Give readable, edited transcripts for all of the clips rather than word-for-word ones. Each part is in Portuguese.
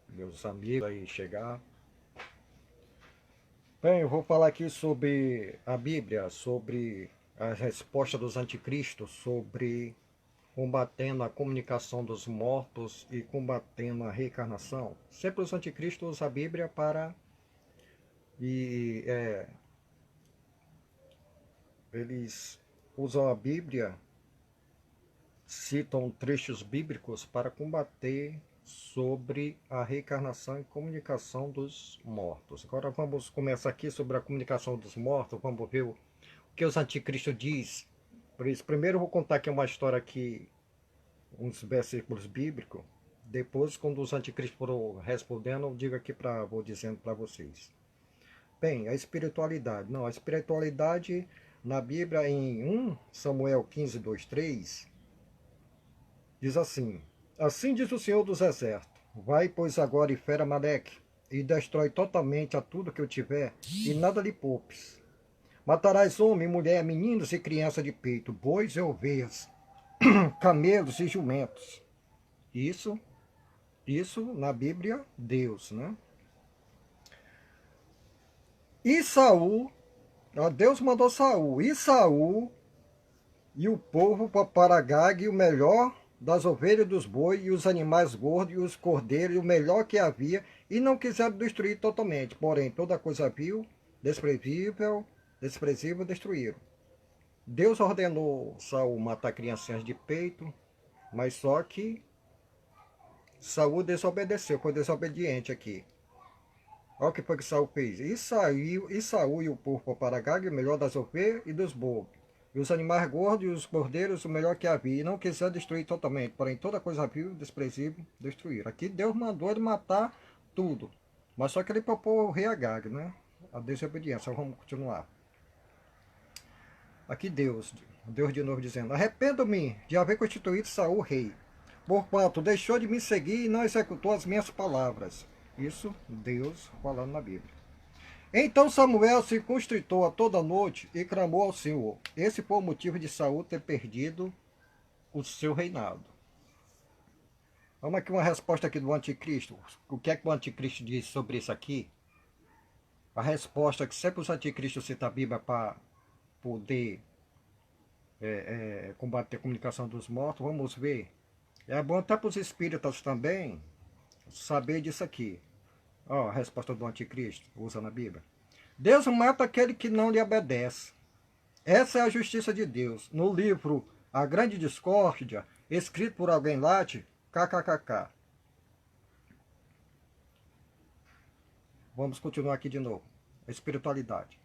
meus amigos aí chegar. Bem, eu vou falar aqui sobre a Bíblia, sobre a resposta dos anticristos, sobre combatendo a comunicação dos mortos e combatendo a reencarnação. Sempre os anticristos usam a Bíblia para e eles usam a Bíblia, citam trechos bíblicos para combater sobre a reencarnação e comunicação dos mortos. Agora vamos começar aqui sobre a comunicação dos mortos, vamos ver o que os anticristos diz. Por isso, primeiro eu vou contar aqui uma história aqui, uns versículos bíblicos. Depois, quando os anticristos foram respondendo, eu digo aqui vou dizendo para vocês. Bem, a espiritualidade. Não, a espiritualidade na Bíblia em 1 Samuel 15, 2, 3, diz assim: Assim diz o Senhor dos Exércitos: Vai, pois, agora e fere Amaleque, e destrói totalmente a tudo que eu tiver, e nada lhe poupes. Matarás homem, mulher, meninos e criança de peito, bois e ovelhas, camelos e jumentos. Isso, isso na Bíblia, Deus, né? E Saul, Deus mandou Saul, e o povo para Gag o melhor das ovelhas e dos bois, e os animais gordos, e os cordeiros, e o melhor que havia, e não quiseram destruir totalmente. Porém, toda coisa vil, desprezível, destruíram. Deus ordenou Saul matar criancinhas de peito, mas só que Saul desobedeceu, foi desobediente aqui. Olha o que foi que Saul fez. E Saul e o povo para Gag, o melhor das ovelhas e dos bois, e os animais gordos e os cordeiros, o melhor que havia, e não quiser destruir totalmente, porém toda coisa vil, desprezível, destruir. Aqui Deus mandou ele matar tudo, mas só que ele propôs o rei Agag, né? A desobediência. Vamos continuar. Aqui Deus de novo dizendo: Arrependo-me de haver constituído Saul rei, porquanto deixou de me seguir e não executou as minhas palavras. Isso Deus falando na Bíblia. Então Samuel se constritou a toda noite e clamou ao Senhor. Esse foi o motivo de Saul ter perdido o seu reinado. Vamos aqui uma resposta aqui do anticristo. O que é que o anticristo diz sobre isso aqui? A resposta é que sempre os anticristos citam a Bíblia para poder combater a comunicação dos mortos. Vamos ver. É bom até para os espíritas também saber disso aqui. Ó, a resposta do anticristo, usa na Bíblia. Deus mata aquele que não lhe obedece. Essa é a justiça de Deus. No livro A Grande Discórdia, escrito por alguém late, kkkk. Vamos continuar aqui de novo. A espiritualidade.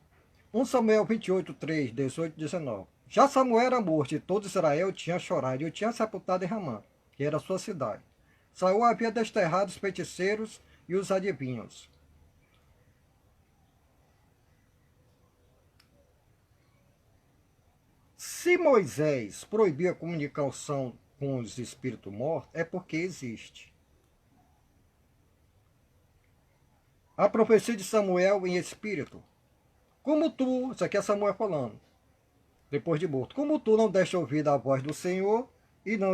1 Samuel 28, 3, 18, 19. Já Samuel era morto e todo Israel tinha chorado e o tinha sepultado em Ramã, que era a sua cidade. Saul havia desterrado os feiticeiros e os adivinhos. Se Moisés proibiu a comunicação com os espíritos mortos, é porque existe. A profecia de Samuel em espírito. Como tu, isso aqui é Samuel falando, depois de morto, como tu não deste ouvir a voz do Senhor e não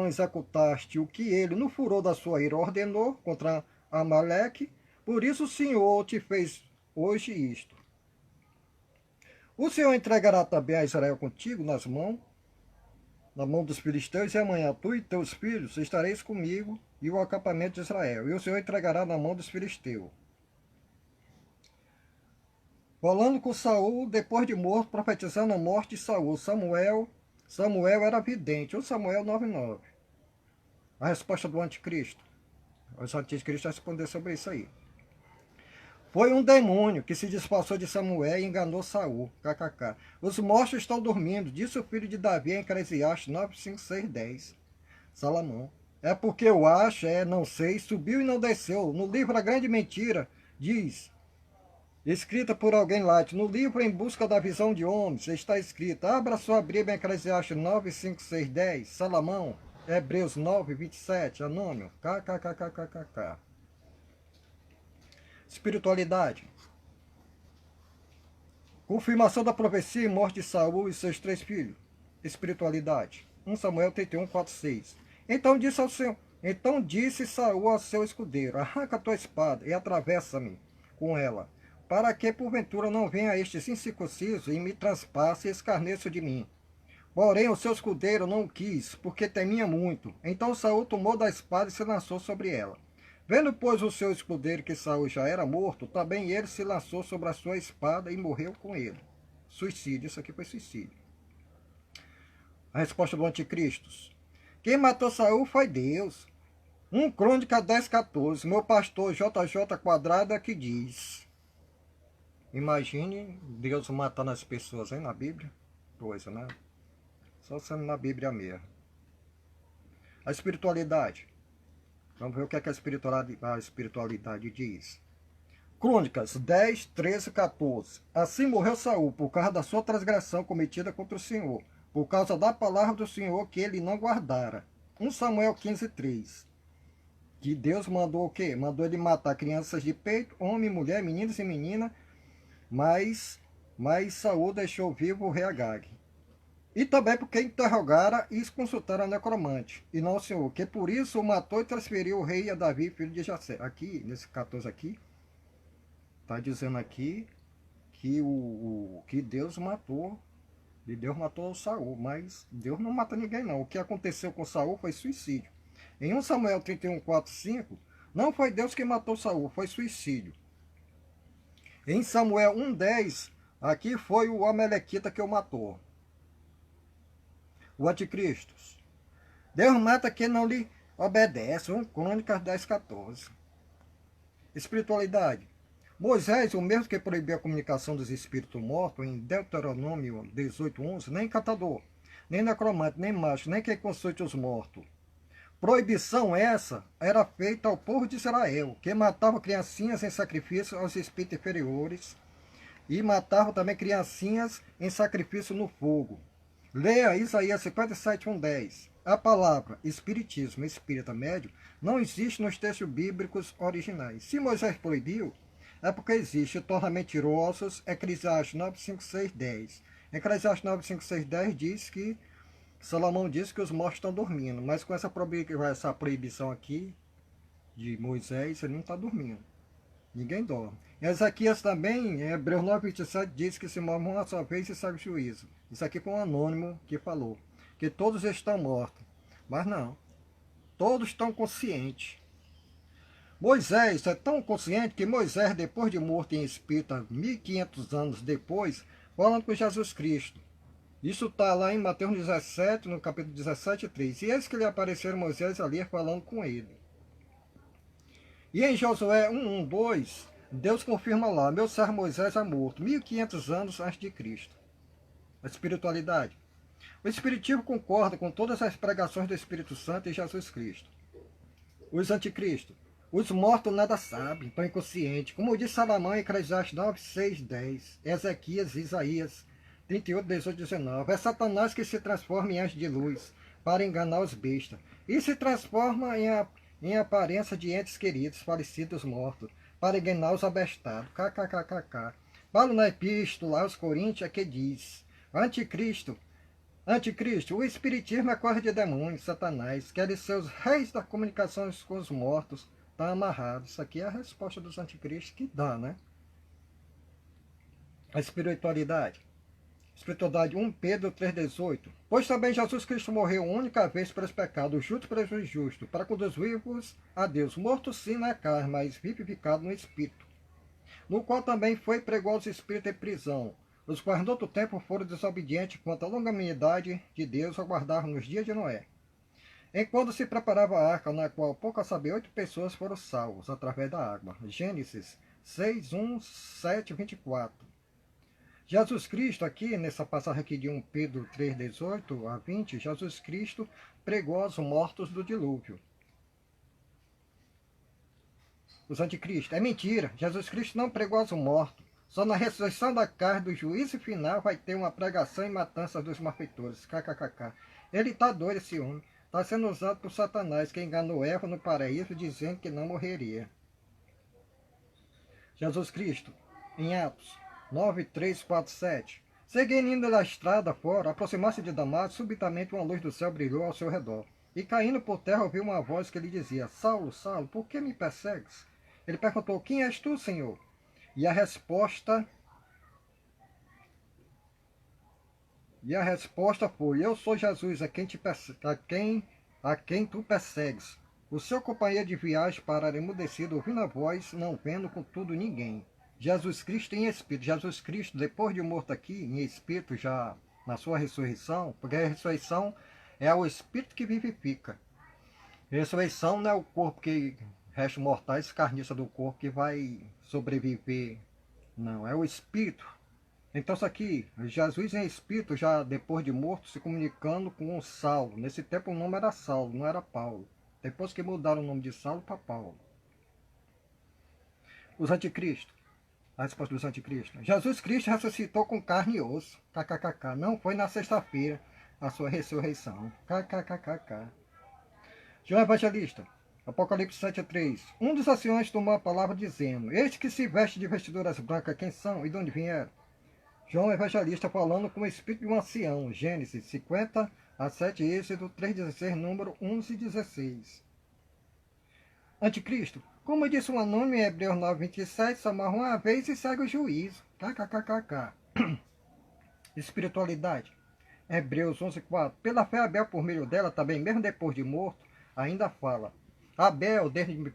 executaste o que ele, no furor da sua ira, ordenou contra Amaleque, por isso o Senhor te fez hoje isto. O Senhor entregará também a Israel contigo na mão dos filisteus, e amanhã tu e teus filhos estareis comigo e o acampamento de Israel, e o Senhor entregará na mão dos filisteus. Falando com Saul, depois de morto, profetizando a morte de Saul. Samuel era vidente, o Samuel 9:9. A resposta do anticristo. Os anticristos responderam sobre isso aí. Foi um demônio que se disfarçou de Samuel e enganou Saul. KKK. Os mortos estão dormindo, disse o filho de Davi em Eclesiastes 9, 5, 6, 10. Salomão. É porque eu acho, não sei, subiu e não desceu. No livro A Grande Mentira, diz, escrita por alguém lá, no livro Em Busca da Visão de Homens, está escrito: abra sua Bíblia em Eclesiastes 9, 5, 6, 10. Salomão. Hebreus 9, 27. Anônimo. KKKKKK. Espiritualidade. Confirmação da profecia e morte de Saul e seus 3 filhos. Espiritualidade. 1 Samuel 31, 4, 6. Então Então disse Saul ao seu escudeiro: arranca a tua espada e atravessa-me com ela, para que porventura não venha este incircunciso e me transpasse e escarneça de mim. Porém o seu escudeiro não o quis, porque temia muito. Então Saul tomou da espada e se lançou sobre ela. Vendo, pois, o seu escudeiro que Saul já era morto, também ele se lançou sobre a sua espada e morreu com ele. Suicídio, isso aqui foi suicídio. A resposta do anticristo: quem matou Saul foi Deus. 1 Crônica 10,14. Meu pastor JJ Quadrado é que diz. Imagine Deus matando as pessoas, hein, na Bíblia? Coisa, né? Só sendo na Bíblia mesmo. A espiritualidade. Vamos ver o que é que a espiritualidade diz. Crônicas 10, 13, 14. Assim morreu Saul por causa da sua transgressão cometida contra o Senhor, por causa da palavra do Senhor que ele não guardara. 1 Samuel 15, 3. Que Deus mandou o quê? Mandou ele matar crianças de peito, homem, mulher, meninos e menina, mas Saul deixou vivo o rei Agag. E também porque interrogara e consultara a necromante, e não o Senhor, que por isso o matou e transferiu o rei a Davi, filho de Jessé. Aqui, nesse 14 aqui, está dizendo aqui que, que Deus matou, e Deus matou Saul, mas Deus não mata ninguém não. O que aconteceu com Saul foi suicídio. Em 1 Samuel 31, 4, 5, não foi Deus que matou Saul, foi suicídio. Em Samuel 1, 10, aqui foi o Amalequita que o matou. O anticristo. Deus mata quem não lhe obedece. 1 Crônicas 10, 14. Espiritualidade. Moisés, o mesmo que proibiu a comunicação dos espíritos mortos, em Deuteronômio 18, 11, nem catador, nem necromante, nem macho, nem quem consulte os mortos. Proibição essa era feita ao povo de Israel, que matava criancinhas em sacrifício aos espíritos inferiores e matava também criancinhas em sacrifício no fogo. Leia Isaías 57, 1, 10. A palavra espiritismo, espírita médio, não existe nos textos bíblicos originais. Se Moisés proibiu, é porque existe. Torna mentirosos, Eclesiastes 9, 5, 6, 10. Eclesiastes 9, 5, 6, 10 diz que Salomão diz que os mortos estão dormindo, mas com essa proibição aqui de Moisés, ele não está dormindo. Ninguém dorme. Em Ezequias também, em Hebreus 9, 27, diz que se morre uma só vez e sai o juízo. Isso aqui foi um anônimo que falou. Que todos estão mortos. Mas não. Todos estão conscientes. Moisés é tão consciente que Moisés, depois de morto em espírito, 1500 anos depois, falando com Jesus Cristo. Isso está lá em Mateus 17, no capítulo 17, 3. E eis que lhe apareceram Moisés ali falando com ele. E em Josué 1, 1, 2, Deus confirma lá, meu servo Moisés é morto, 1500 anos antes de Cristo. A espiritualidade. O Espiritismo concorda com todas as pregações do Espírito Santo e Jesus Cristo. Os anticristos. Os mortos nada sabem, estão inconscientes. Como diz Salomão em Eclesiastes 9, 6, 10. Ezequias, Isaías 38, 18, 19. É Satanás que se transforma em anjo de luz para enganar os bestas. E se transforma em aparência de entes queridos, falecidos, mortos, para enganar os abestados. KKKKK. Paulo na epístola aos Coríntios é que diz: Anticristo, o espiritismo é coisa de demônios, Satanás, querem ser os reis das comunicações com os mortos, está amarrado. Isso aqui é a resposta dos anticristos que dá, né? A espiritualidade. Espiritualidade 1 Pedro 3,18. Pois também Jesus Cristo morreu única vez pelos pecados, justo para os injustos, para conduzir-vos a Deus, morto sim na carne, mas vivificado no Espírito, no qual também foi pregou aos espíritos em prisão, os quais no outro tempo foram desobedientes quanto à longanimidade de Deus aguardavam nos dias de Noé. Enquanto se preparava a arca, na qual, pouco a saber, 8 pessoas foram salvos através da água. Gênesis 6, 1, 7, 24. Jesus Cristo, aqui, nessa passagem aqui de 1 Pedro 3, 18 a 20, Jesus Cristo pregou aos mortos do dilúvio. Os anticristos. É mentira. Jesus Cristo não pregou aos mortos. Só na ressurreição da carne do juízo final vai ter uma pregação e matança dos malfeitores. KKKK. Ele está doido, esse homem. Está sendo usado por Satanás, que enganou Eva no paraíso, dizendo que não morreria. Jesus Cristo, em Atos 9, 3, 4, 7. Seguindo indo da estrada fora, aproximasse de Damasco, subitamente uma luz do céu brilhou ao seu redor. E caindo por terra ouviu uma voz que lhe dizia: Saulo, Saulo, por que me persegues? Ele perguntou: quem és tu, Senhor? E a resposta foi: eu sou Jesus, a quem tu persegues. O seu companheiro de viagem parara emudecido, ouvindo a voz, não vendo contudo ninguém. Jesus Cristo em espírito. Jesus Cristo, depois de morto aqui, em espírito, já na sua ressurreição, porque a ressurreição é o espírito que vivifica. A ressurreição não é o corpo que restos mortais, carniça do corpo que vai sobreviver. Não, é o espírito. Então isso aqui, Jesus em espírito, já depois de morto, se comunicando com o Saulo. Nesse tempo o nome era Saulo, não era Paulo. Depois que mudaram o nome de Saulo para Paulo. Os anticristos. A resposta dos anticristos. Jesus Cristo ressuscitou com carne e osso. KKKK. Não foi na sexta-feira a sua ressurreição. KKKK. João Evangelista. Apocalipse 7:3. Um dos anciões tomou a palavra dizendo: este que se veste de vestiduras brancas, quem são e de onde vieram? João Evangelista falando com o espírito de um ancião. Gênesis 50:7, Êxodo 3:16, número 11:16. Anticristo. Como disse um anônimo em Hebreus 9:27, só morre uma vez e segue o juízo. KKKK. Espiritualidade. Hebreus 11:4. Pela fé, Abel, por meio dela, também, mesmo depois de morto, ainda fala. Abel, desde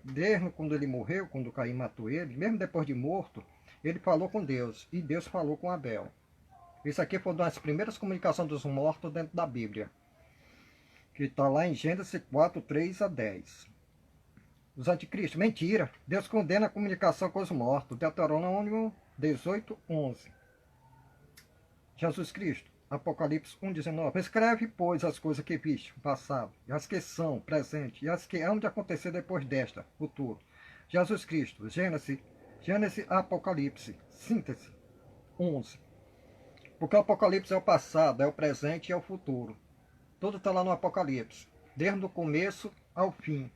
quando ele morreu, quando Caim matou ele, mesmo depois de morto, ele falou com Deus, e Deus falou com Abel. Isso aqui foi uma das primeiras comunicações dos mortos dentro da Bíblia, que está lá em Gênesis 4:3-10. Os anticristos, mentira. Deus condena a comunicação com os mortos. Deuteronômio 18:11. Jesus Cristo, Apocalipse 1:19. Escreve, pois, as coisas que viste, passado, e as que são, presente, e as que hão de acontecer depois desta, futuro. Jesus Cristo, Gênesis, Apocalipse, síntese, 11. Porque o Apocalipse é o passado, é o presente e é o futuro. Tudo está lá no Apocalipse, desde o começo ao fim.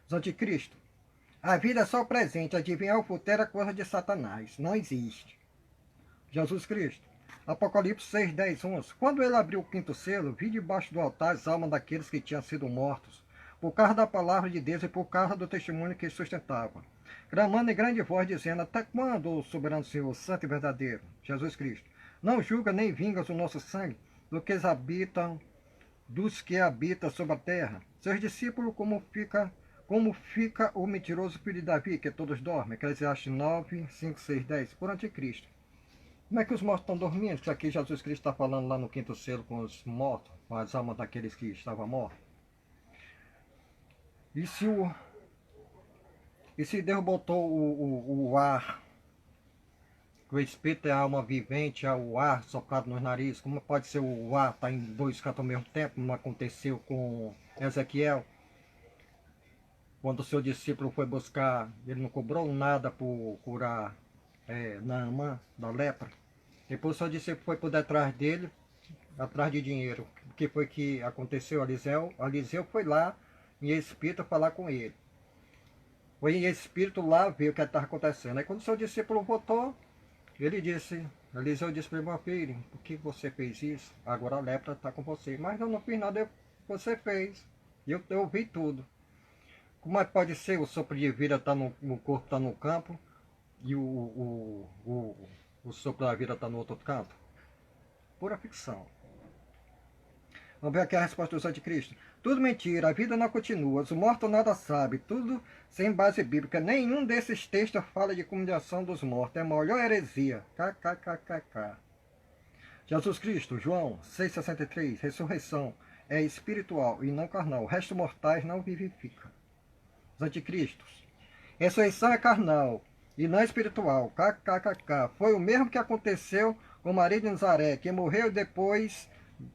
Os anticristos. A vida é só o presente, adivinhar o futuro é coisa de Satanás, não existe. Jesus Cristo. Apocalipse 6:10-11. Quando ele abriu o quinto selo, vi debaixo do altar as almas daqueles que tinham sido mortos, por causa da palavra de Deus e por causa do testemunho que sustentava, clamando em grande voz, dizendo: até quando, soberano Senhor, santo e verdadeiro, Jesus Cristo, não julga nem vingas o nosso sangue dos que habitam sobre a terra? Seus discípulos, como fica o mentiroso filho de Davi, que todos dormem? Eclesiastes 9:5-6-10, por anticristo. Como é que os mortos estão dormindo? Isso aqui Jesus Cristo está falando lá no quinto selo com os mortos, com as almas daqueles que estavam mortos. E se Deus botou o ar, o espírito é a alma vivente, é o ar soprado nos narizes, como pode ser o ar estar em dois cantos ao mesmo tempo, como aconteceu com Ezequiel? Quando o seu discípulo foi buscar, ele não cobrou nada por curar Naamã da lepra. Depois o seu discípulo foi por detrás dele, atrás de dinheiro. O que foi que aconteceu? Eliseu foi lá em espírito falar com ele. Foi em espírito lá ver o que estava acontecendo. Aí quando o seu discípulo voltou, Eliseu disse para ele: meu filho, por que você fez isso? Agora a lepra está com você. Mas eu não fiz nada, você fez. E eu ouvi tudo. Como é que pode ser o sopro de vida está no corpo, está no campo, e o sopro da vida está no outro canto? Pura ficção. Vamos ver aqui a resposta dos anticristos. Tudo mentira, a vida não continua, os mortos nada sabem, tudo sem base bíblica. Nenhum desses textos fala de comunicação dos mortos, é a maior heresia. KKKKK. Jesus Cristo, João 6,63, ressurreição é espiritual e não carnal, o resto mortais não vivifica. Os anticristos. Ressurreição é carnal e não espiritual. KKKK. Foi o mesmo que aconteceu com Maria de Nazaré, que morreu depois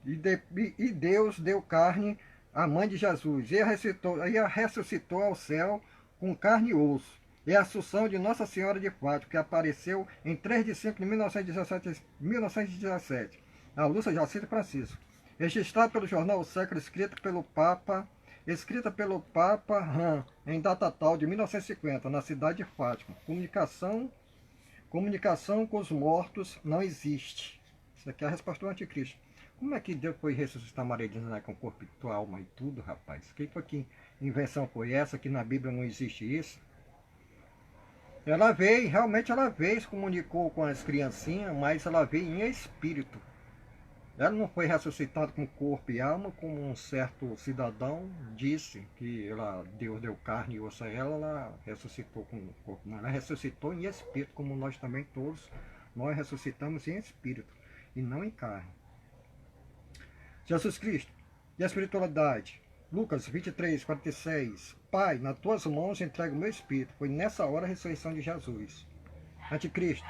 e Deus deu carne à mãe de Jesus e a ressuscitou ao céu com carne e osso. E a Assunção de Nossa Senhora de Fátima, que apareceu em 3 de 5 de 1917. A Lúcia Jacinto Francisco. Registrado pelo jornal O Século, escrita pelo Papa em data tal de 1950, na cidade de Fátima. Comunicação com os mortos não existe. Isso aqui é a resposta do anticristo. Como é que Deus foi ressuscitar Maria de Nazaré com corpo, tua alma e tudo, rapaz? Que invenção foi essa? Que na Bíblia não existe isso? Ela veio, realmente ela veio, se comunicou com as criancinhas, mas ela veio em espírito. Ela não foi ressuscitada com corpo e alma, como um certo cidadão disse que Deus deu carne e osso a ela, ela ressuscitou com o corpo. Não, ela ressuscitou em espírito, como nós também todos, nós ressuscitamos em espírito e não em carne. Jesus Cristo e a espiritualidade. Lucas 23, 46. Pai, nas tuas mãos entrego o meu espírito. Foi nessa hora a ressurreição de Jesus. Anticristo.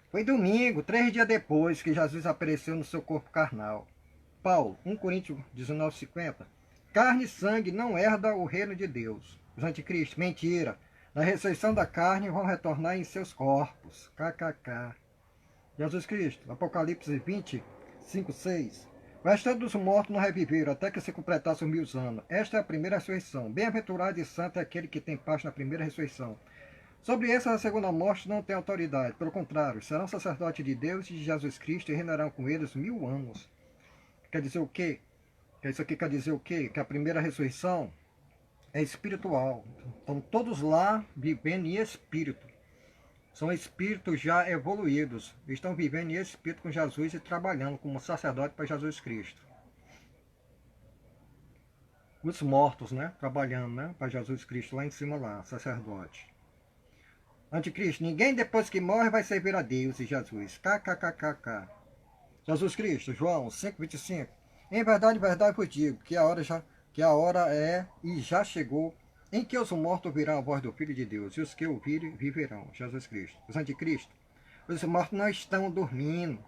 Foi domingo, 3 dias depois, que Jesus apareceu no seu corpo carnal. Paulo, 1 Coríntios 19, 50. Carne e sangue não herda o reino de Deus. Os anticristos, mentira. Na ressurreição da carne vão retornar em seus corpos. KKK. Jesus Cristo, Apocalipse 25, 6. O restante dos mortos não reviveram até que se completasse os 1000 anos. Esta é a primeira ressurreição. Bem-aventurado e santo é aquele que tem parte na primeira ressurreição. Sobre essa, a segunda morte não tem autoridade. Pelo contrário, serão sacerdotes de Deus e de Jesus Cristo e reinarão com eles 1000 anos. Quer dizer o quê? Isso aqui quer dizer o quê? Que a primeira ressurreição é espiritual. Estão todos lá vivendo em espírito. São espíritos já evoluídos. Estão vivendo em espírito com Jesus e trabalhando como sacerdote para Jesus Cristo. Os mortos, né? Trabalhando, né? Para Jesus Cristo lá em cima lá, sacerdote. Anticristo, ninguém depois que morre vai servir a Deus e Jesus. KKKKK. Jesus Cristo, João 5,25. Em verdade vos digo que a hora é e já chegou em que os mortos ouvirão a voz do Filho de Deus, e os que ouvirem viverão. Jesus Cristo. Os anticristos. Os mortos não estão dormindo.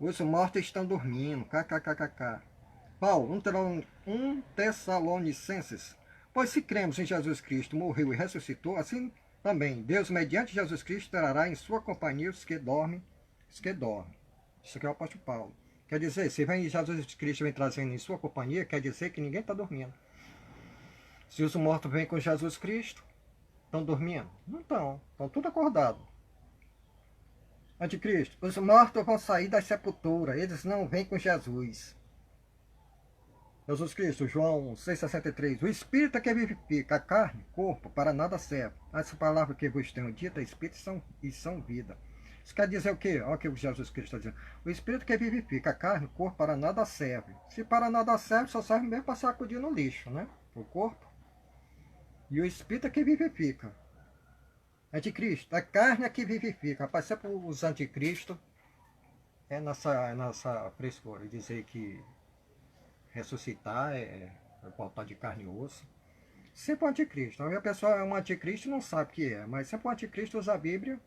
Os mortos estão dormindo. KKKKK. Paulo, 1 Tessalonicenses. Pois se cremos em Jesus Cristo, morreu e ressuscitou, assim também Deus, mediante Jesus Cristo, trará em sua companhia os que dormem. Os que dormem. Isso aqui é o apóstolo Paulo. Quer dizer, se vem Jesus Cristo vem trazendo em sua companhia, quer dizer que ninguém está dormindo. Se os mortos vêm com Jesus Cristo, estão dormindo? Não estão. Estão tudo acordados. Anticristo. Os mortos vão sair da sepultura. Eles não vêm com Jesus. Jesus Cristo, João 6,63. O Espírito é que vivifica, a carne, corpo, para nada serve. Essa palavra que vos tenho dito é Espírito e são vida. Isso quer dizer o quê? Olha o que Jesus Cristo está dizendo. O Espírito que vivifica, a carne, corpo, para nada serve. Se para nada serve, só serve mesmo para sacudir no lixo, né? O corpo. E o Espírito é que vivifica. Anticristo. A carne é que vivifica. Rapaz, sempre os anticristos é nessa frescura. Dizer que ressuscitar é voltar de carne e osso. Sempre o anticristo. A pessoa é um anticristo e não sabe o que é. Mas sempre o anticristo usa a Bíblia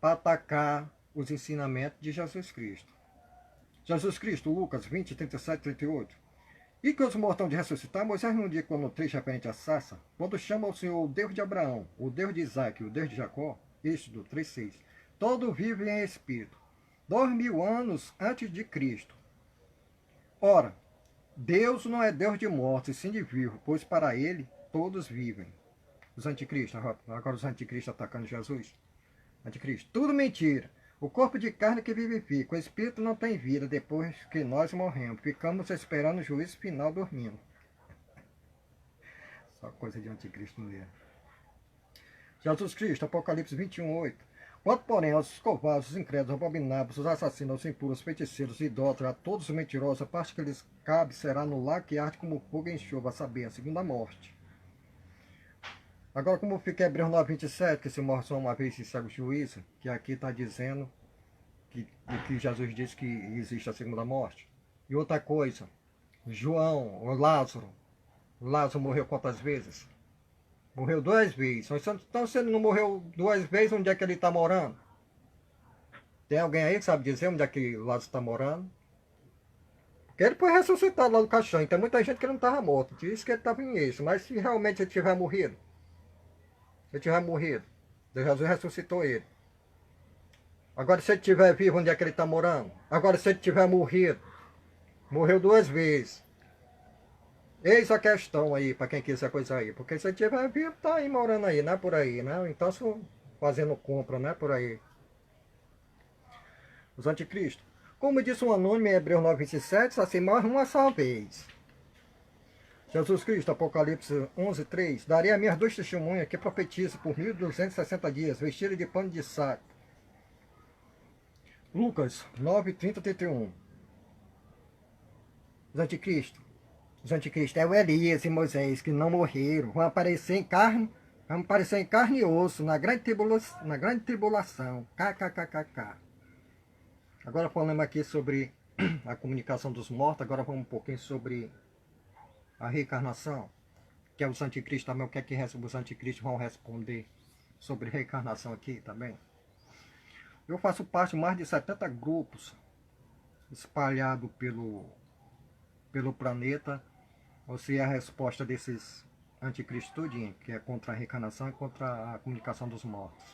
para atacar os ensinamentos de Jesus Cristo. Jesus Cristo, Lucas 20, 37, 38. E que os mortão de ressuscitar, Moisés não diz quando trecho referente à sarça, quando chama o Senhor o Deus de Abraão, o Deus de Isaac, o Deus de Jacó, Êxodo 3,6. Todo vive em espírito. 2000 anos antes de Cristo. Ora, Deus não é Deus de mortos, e sim de vivos, pois para ele todos vivem. Os anticristos, agora os anticristos atacando Jesus. Anticristo, tudo mentira. O corpo de carne que vivifica, o espírito não tem vida depois que nós morremos. Ficamos esperando o juízo final dormindo. Só coisa de anticristo mesmo. Jesus Cristo, Apocalipse 21:8. Quanto, porém, aos covardes, os incrédulos, os abomináveis, os assassinos, os impuros, os feiticeiros, os idólatras, a todos os mentirosos, a parte que lhes cabe será no lago que arde como fogo em chuva, a saber, a segunda morte. Agora, como fica Hebreus 9:27, que se morre só uma vez se segue o juízo, que aqui está dizendo que Jesus disse que existe a segunda morte. E outra coisa, João, o Lázaro morreu quantas vezes? Morreu 2 vezes. Então, se ele não morreu 2 vezes, onde é que ele está morando? Tem alguém aí que sabe dizer onde é que Lázaro está morando? Porque ele foi ressuscitado lá no caixão. Então, muita gente que não estava morto. Diz que ele estava em isso. Mas se realmente ele tiver morrido, Jesus ressuscitou ele. Agora, se ele estiver vivo, onde é que ele está morando? Agora, se ele tiver morrido, morreu 2 vezes. Eis a questão aí, para quem quiser coisa aí. Porque se ele estiver vivo, está aí morando aí, né? Por aí, né? Então, fazendo compra, né? Por aí. Os anticristos. Como disse um anônimo em Hebreus 9:27, assim morre uma só vez. Jesus Cristo, Apocalipse 11:3, darei a minhas duas testemunhas que profetizam por 1260 dias, vestidas de pano de saco. Lucas 9:30-31. Os anticristos. Os anticristos é o Elias e Moisés que não morreram, vão aparecer em carne e osso na grande tribulação. KKKKK. Agora falamos aqui sobre a comunicação dos mortos, agora vamos um pouquinho sobre a reencarnação, que é os anticristos também, o que é que os anticristos vão responder sobre reencarnação aqui também. Eu faço parte de mais de 70 grupos espalhados pelo planeta. Você é a resposta desses anticristos tudinho, que é contra a reencarnação e contra a comunicação dos mortos.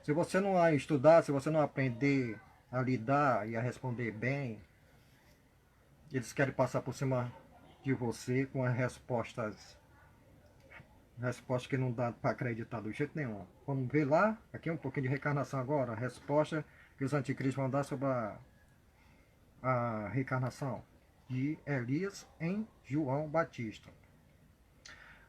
Se você não estudar, se você não aprender a lidar e a responder bem, eles querem passar por cima de você com as respostas que não dá para acreditar do jeito nenhum. Vamos ver lá, aqui um pouquinho de reencarnação agora, a resposta que os anticristos vão dar sobre a reencarnação de Elias em João Batista.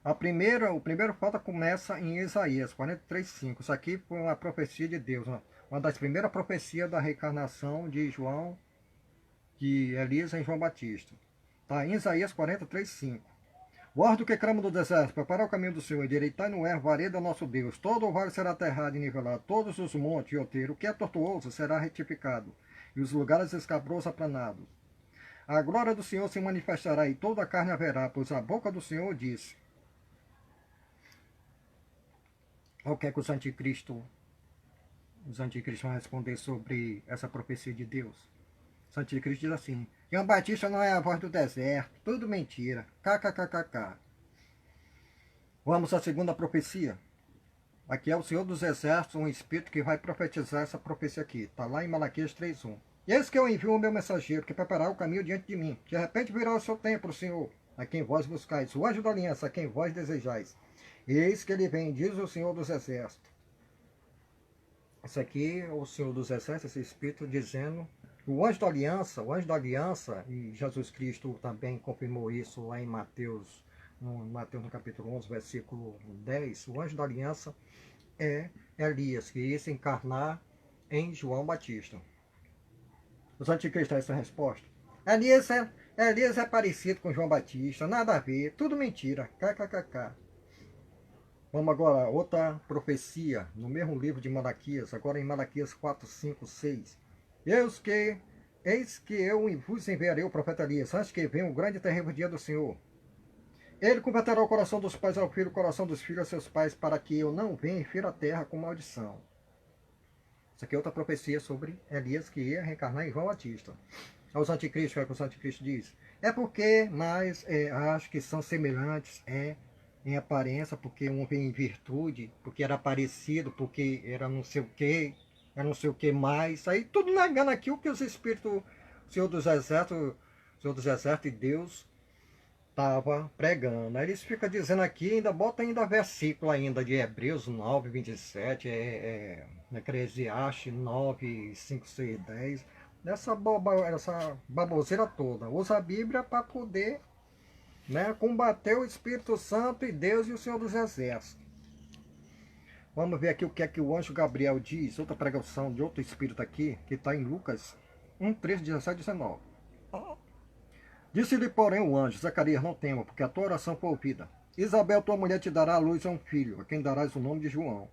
O primeiro fato começa em Isaías 43:5. Isso aqui foi uma profecia de Deus, uma das primeiras profecias da reencarnação de Elias em João Batista. Está em Isaías 43:5. Voz do que clama do deserto, preparar o caminho do Senhor, endireitai no erro, vareda nosso Deus. Todo o vale será aterrado e nivelado, todos os montes e outeiros, o que é tortuoso será retificado, e os lugares escabrosos aplanados. A glória do Senhor se manifestará e toda a carne haverá, pois a boca do Senhor disse. O que é que os anticristos vão responder sobre essa profecia de Deus? Os anticristos dizem assim: João Batista não é a voz do deserto, tudo mentira, kkkk. Vamos à segunda profecia. Aqui é o Senhor dos Exércitos, um espírito que vai profetizar essa profecia aqui. Está lá em Malaquias 3:1. E eis que eu envio o meu mensageiro, que preparará o caminho diante de mim. De repente virá o seu tempo, Senhor, a quem vós buscais, o anjo da aliança, a quem vós desejais. Eis que ele vem, diz o Senhor dos Exércitos. Esse aqui é o Senhor dos Exércitos, esse espírito dizendo, o anjo da aliança, e Jesus Cristo também confirmou isso lá em Mateus no capítulo 11, versículo 10, o anjo da aliança é Elias, que ia se encarnar em João Batista. Os anticristos essa resposta. Elias é parecido com João Batista, nada a ver, tudo mentira, kkkk. Vamos agora, outra profecia, no mesmo livro de Malaquias, agora em Malaquias 4, 5, 6. Eis que eu vos enviarei o profeta Elias, antes que venha o grande e terrível dia do Senhor. Ele converterá o coração dos pais ao filho, o coração dos filhos a seus pais, para que eu não venha e fira a terra com maldição. Isso aqui é outra profecia sobre Elias que ia reencarnar em João Batista. Aos anticristos, o que os anticristos dizem? É porque mais acho que são semelhantes em aparência, porque um vem em virtude, porque era parecido, porque era não sei o que mais. Aí tudo negando aqui o que os espíritos, o Senhor dos Exércitos e Deus estava pregando. Aí eles ficam dizendo aqui, ainda bota ainda versículo ainda de Hebreus 9, 27, Eclesiastes 9, 5, 6, 10. Essa baboseira toda. Usa a Bíblia para poder combater o Espírito Santo e Deus e o Senhor dos Exércitos. Vamos ver aqui o que é que o anjo Gabriel diz, outra pregação de outro espírito aqui, que está em Lucas 1, 13, 17, 19. Disse-lhe, porém, o anjo: Zacarias, não tema, porque a tua oração foi ouvida. Isabel, tua mulher, te dará à luz a um filho, a quem darás o nome de João.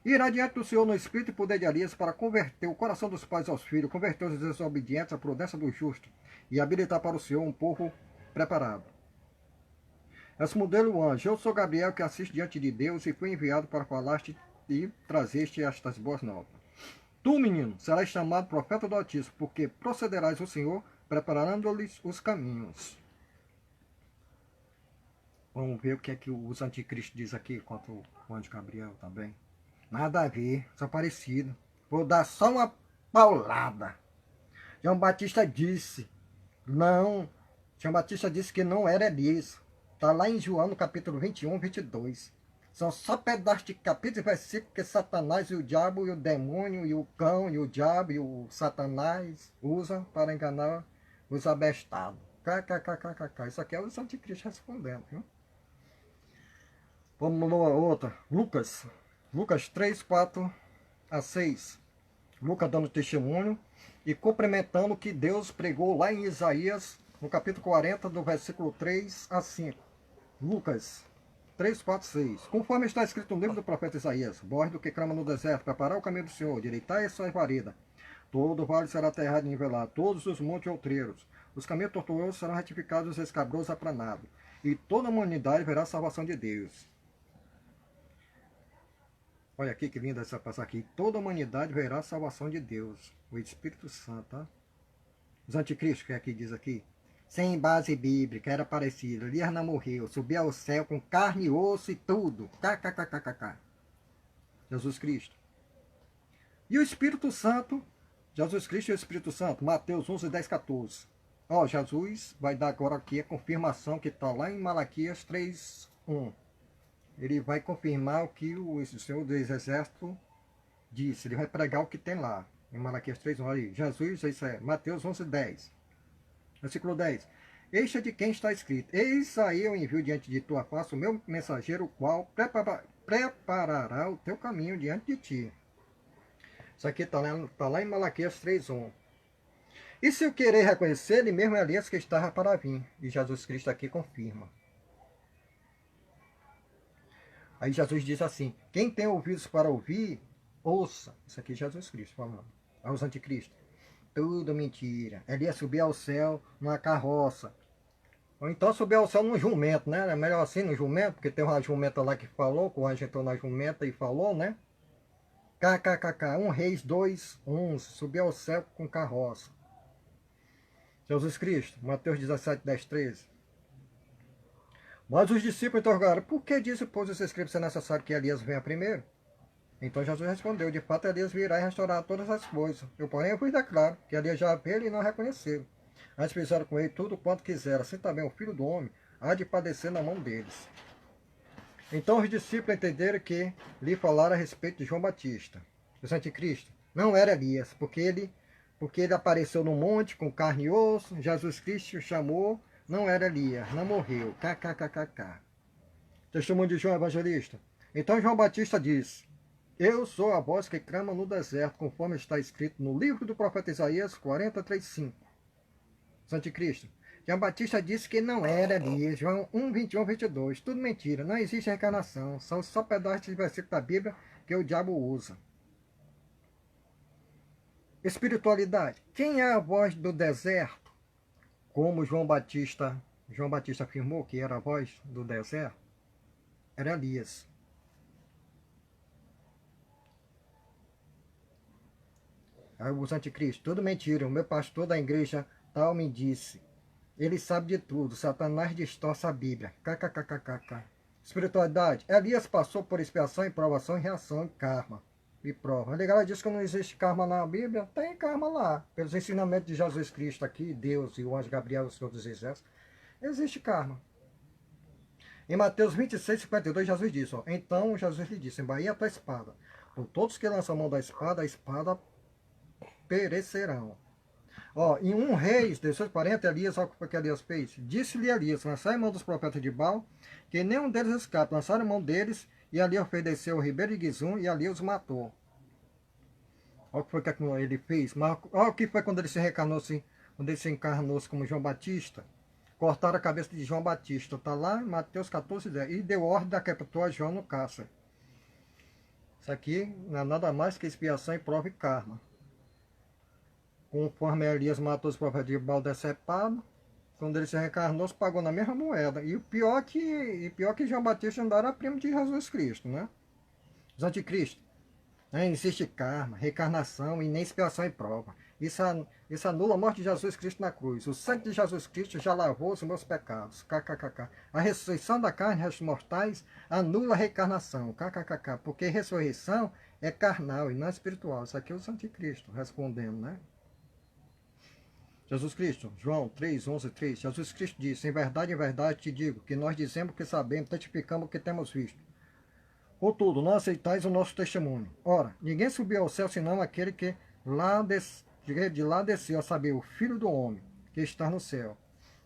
Irá diante do Senhor no espírito e poder de Elias para converter o coração dos pais aos filhos, converter os desobedientes à prudência do justo e habilitar para o Senhor um povo preparado. Respondeu-lhe o anjo: Eu sou Gabriel, que assiste diante de Deus e fui enviado para falar-te e trazer-te estas boas novas. Tu, menino, serás chamado profeta do Altíssimo, porque procederás ao Senhor, preparando-lhes os caminhos. Vamos ver o que é que os anticristos dizem aqui quanto o anjo Gabriel também. Nada a ver, só parecido. Vou dar só uma paulada. João Batista disse que não era Elias. Está lá em João, no capítulo 21, 22. São só pedaços de capítulos e versículos que Satanás e o diabo e o demônio e o cão e o diabo e o Satanás usam para enganar os abestados. KKKKK. Isso aqui é os anticristos respondendo, viu? Vamos lá, outra. Lucas. Lucas 3, 4 a 6. Lucas dando testemunho e cumprimentando o que Deus pregou lá em Isaías, no capítulo 40, do versículo 3 a 5. Lucas 3, 4, 6. Conforme está escrito no livro do profeta Isaías: voz do que clama no deserto, preparar o caminho do Senhor, direitar as suas varedas. Todo vale será aterrado e nivelado, todos os montes outreiros. Os caminhos tortuosos serão retificados, os escabrosos aplanados. E toda a humanidade verá a salvação de Deus. Olha aqui que linda essa passagem aqui. Toda a humanidade verá a salvação de Deus. O Espírito Santo, tá? Os anticristos, que aqui diz aqui. Sem base bíblica, era parecido. Elias não morreu, subiu ao céu com carne, osso e tudo. KKKKK. Jesus Cristo. E o Espírito Santo, Jesus Cristo e o Espírito Santo, Mateus 11, 10, 14. Ó, Jesus vai dar agora aqui a confirmação que está lá em Malaquias 3, 1. Ele vai confirmar o que o Senhor dos Exércitos disse. Ele vai pregar o que tem lá. Em Malaquias 3, 1. Aí, Jesus, isso é Mateus 11, 10. Versículo 10. Este é de quem está escrito: eis aí eu envio diante de tua face o meu mensageiro, o qual preparará o teu caminho diante de ti. Isso aqui está lá em Malaquias 3, 1. E se eu querer reconhecer, ele mesmo é Elias que estava para vir. E Jesus Cristo aqui confirma. Aí Jesus diz assim: quem tem ouvidos para ouvir, ouça. Isso aqui é Jesus Cristo falando. Aos anticristos. Tudo mentira. Elias subiu ao céu numa carroça. Ou então subiu ao céu num jumento, né? É melhor assim no jumento, porque tem uma jumenta lá que falou, que o anjo entrou na jumenta e falou, né? KKKK. 1 Reis 2, 11. Subiu ao céu com carroça. Jesus Cristo. Mateus 17, 10, 13. Mas os discípulos interrogaram: por que disse, pois, os escritos ser necessário que Elias venha primeiro? Então Jesus respondeu: de fato Elias virá e restaurar todas as coisas. Eu, porém, vos declaro que Elias já veio e não reconheceram. Antes fizeram com ele tudo quanto quiseram. Assim também o Filho do Homem há de padecer na mão deles. Então os discípulos entenderam que lhe falaram a respeito de João Batista, o anticristo. Não era Elias, porque ele apareceu no monte com carne e osso. Jesus Cristo o chamou. Não era Elias, não morreu. KKKKK. Testemunho de João Evangelista. Então João Batista disse: eu sou a voz que clama no deserto, conforme está escrito no livro do profeta Isaías 43, 5. Anticristo. João Batista disse que não era Elias. João 1, 21, 22. Tudo mentira. Não existe reencarnação. São só pedaços de versículo da Bíblia que o diabo usa. Espiritualidade. Quem é a voz do deserto? Como João Batista afirmou que era a voz do deserto, era Elias. Aí os anticristos, tudo mentira. O meu pastor da igreja tal me disse: ele sabe de tudo. Satanás distorce a Bíblia. KKKKK. Espiritualidade. Elias passou por expiação, provação, reação e karma. E prova. Ela diz que não existe karma na Bíblia. Tem karma lá. Pelos ensinamentos de Jesus Cristo aqui, Deus e o anjo Gabriel, o Senhor dos Exércitos, existe karma. Em Mateus 26, 52, Jesus disse: ó, então Jesus lhe disse: embainha a tua espada. Por todos que lançam a mão da espada, a espada perecerão. Ó, em 1 Reis 18:40, Elias, olha o que Elias fez. Disse-lhe Elias: lançai a mão dos profetas de Baal, que nenhum deles escape. Lançaram a mão deles, e ali ofereceu o ribeiro de Gizum, e ali os matou. Olha o que foi que ele fez. Mas olha o que foi quando ele se encarnou-se como João Batista. Cortaram a cabeça de João Batista. Está lá em Mateus 14, 10. E deu ordem da captura a João no cárcere. Isso aqui não é nada mais que expiação e prova e karma. Conforme Elias matou os profetas de Baal decepado, quando ele se reencarnou, se pagou na mesma moeda. E o pior que João Batista não era primo de Jesus Cristo, né? Os anticristos. Não existe karma, reencarnação e nem expiação e prova. Isso anula a morte de Jesus Cristo na cruz. O sangue de Jesus Cristo já lavou os meus pecados. KKKK. A ressurreição da carne, restos mortais, anula a reencarnação. KKKK. Porque ressurreição é carnal e não espiritual. Isso aqui é o anticristo respondendo, né? Jesus Cristo, João 3, 11, 3. Jesus Cristo disse: em verdade te digo, que nós dizemos que sabemos, testificamos o que temos visto. Contudo, não aceitais o nosso testemunho. Ora, ninguém subiu ao céu senão aquele que de lá desceu, a saber, o Filho do Homem, que está no céu.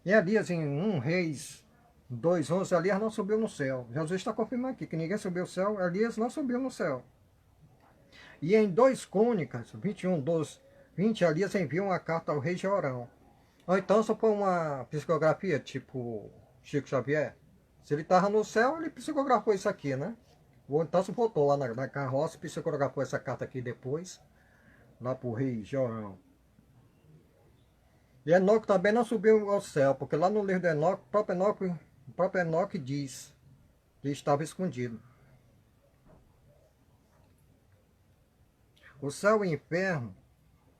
E Elias, em 1 Reis 2:11, Elias não subiu no céu. Jesus está confirmando aqui que ninguém subiu ao céu, Elias não subiu no céu. E em 2 Crônicas, 21:12-20, Elias enviou uma carta ao rei Jeorão. Ou então, só foi uma psicografia, tipo Chico Xavier. Se ele estava no céu, ele psicografou isso aqui, né? Ou então, se voltou lá na carroça, psicografou essa carta aqui depois, lá para o rei Jeorão. E Enoque também não subiu ao céu, porque lá no livro de Enoque, o próprio Enoque diz que estava escondido. O céu e o inferno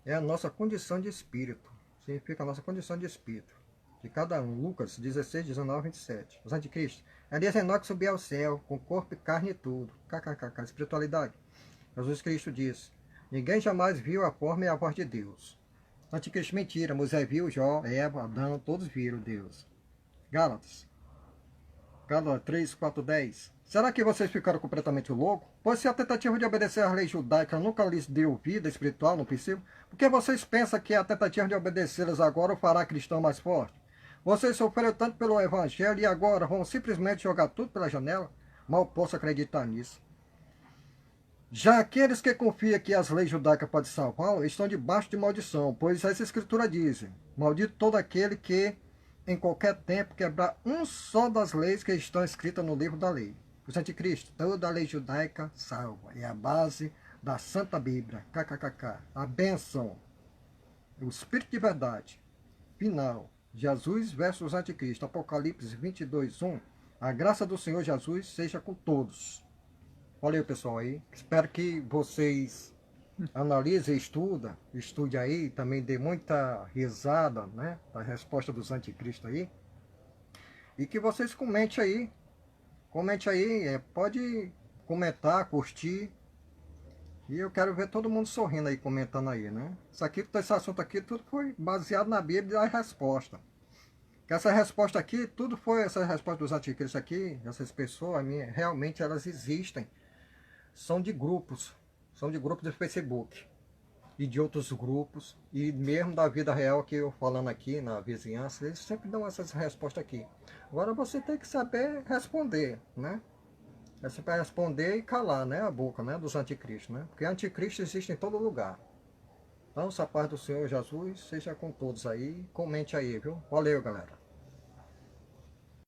é a nossa condição de espírito. Significa a nossa condição de espírito. De cada um. Lucas 16, 19, 27. Os anticristos. Elias Enoque subiu ao céu, com corpo e carne e tudo. KKK, espiritualidade. Jesus Cristo diz: ninguém jamais viu a forma e a voz de Deus. Anticristo, mentira. Moisés viu, Jó, Eva, Adão, todos viram Deus. Gálatas 3, 4, 10. Será que vocês ficaram completamente loucos? Pois se a tentativa de obedecer às leis judaicas nunca lhes deu vida espiritual no princípio, por que vocês pensam que a tentativa de obedecê-las agora o fará cristão mais forte? Vocês sofreram tanto pelo evangelho e agora vão simplesmente jogar tudo pela janela? Mal posso acreditar nisso. Já aqueles que confiam que as leis judaicas podem salvá-lo estão debaixo de maldição, pois essa escritura diz: maldito todo aquele que em qualquer tempo quebrar um só das leis que estão escritas no livro da lei. Os anticristos, toda a lei judaica salva. É a base da Santa Bíblia. KKKK. A bênção. O Espírito de verdade. Final. Jesus versus anticristo. Apocalipse 22:1. A graça do Senhor Jesus seja com todos. Valeu, pessoal, aí. Espero que vocês analisem, estude aí, também dê muita risada, né, da resposta dos anticristos aí. E que vocês comentem aí, pode comentar, curtir. E eu quero ver todo mundo sorrindo aí, comentando aí, né. Esse assunto aqui, tudo foi baseado na Bíblia e a resposta. Que essa resposta aqui, essa resposta dos anticristos aqui, essas pessoas, realmente elas existem. São de grupos de Facebook e de outros grupos, e mesmo da vida real que eu falando aqui na vizinhança, eles sempre dão essas respostas aqui. Agora você tem que saber responder, né? É para responder e calar, né, a boca, né, dos anticristos, né? Porque anticristo existe em todo lugar. Então, essa paz do Senhor Jesus seja com todos aí. Comente aí, viu? Valeu, galera.